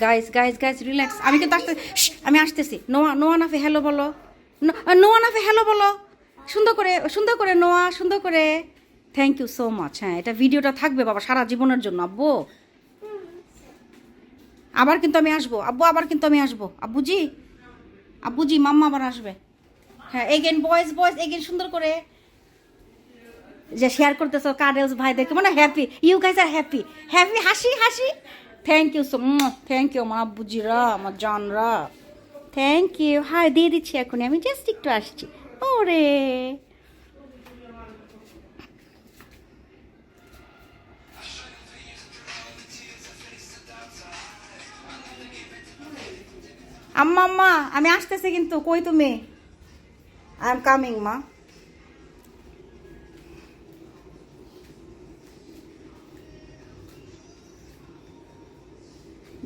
Guys guys guys relax. আমি কিন্তু আমি আসতেছি। নোয়া নোয়া নাফি হ্যালো বলো, নোয়া নাফি হ্যালো বলো, সুন্দর করে নোয়া, সুন্দর করে। Thank you so much. হ্যাঁ, এটা ভিডিওটা থাকবে বাবা সারা জীবনের জন্য আব্বু। আবার কিন্তু আমি আসবো আব্বু, আবার কিন্তু আমি আসবো আব্বুজি, আব্বুজি মাম্মা আবার আসবে। হ্যাঁ, এগেন বয়েজ বয়েজ এগেন, সুন্দর করে যে শেয়ার করতেছো কারেলস ভাই দেখে মানে happy, you guys are happy happy, হাসি হাসি। Thank you so, thank you আমার আব্বুজিরা, আমার জানরা, থ্যাংক ইউ। হাই দিয়ে দিচ্ছি এখনই, আমি জাস্ট একটু আসছি। ওরে আম্মা আম্মা আমি আসতেছি কিন্তু, কই তুমি? আই এম কামিং মা।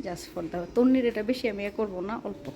জাস্ট ফর দ্য তন্নির, এটা বেশি আমি এ করবো না, অল্প।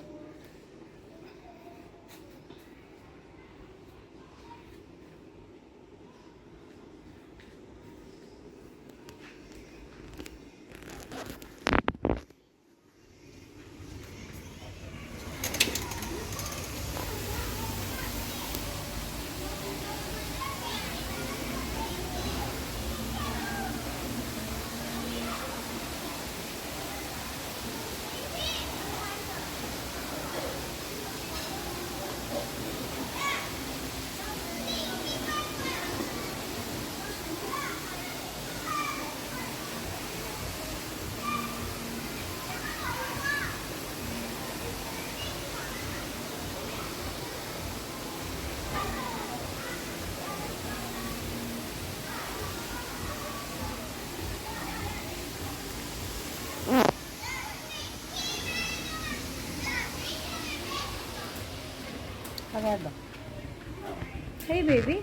Hey baby.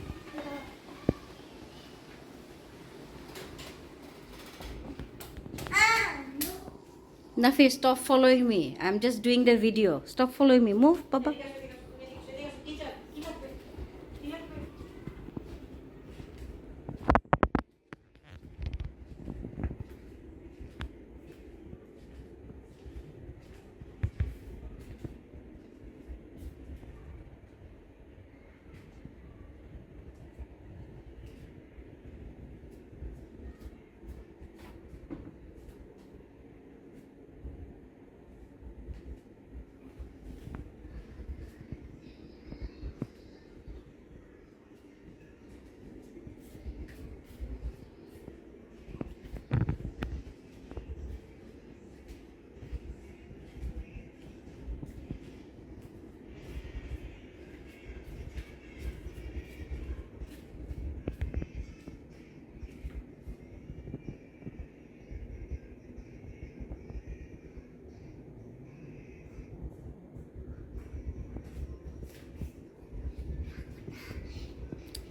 Nafi, stop following me. I'm just doing the video. Stop following me. Move, Baba.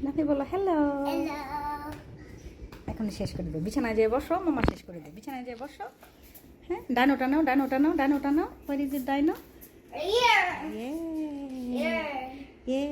Nafi বলো হ্যালো। এখন শেষ করে দেবো, বিছানায় যেয়ে বসো, মামা শেষ করে দেবে, বিছানায় যেয়ে বসো। হ্যাঁ, ডানো টানো ডানো টানো ডানো টানো, হোয়ার ইজ ইট ডাইনো? ইয়ে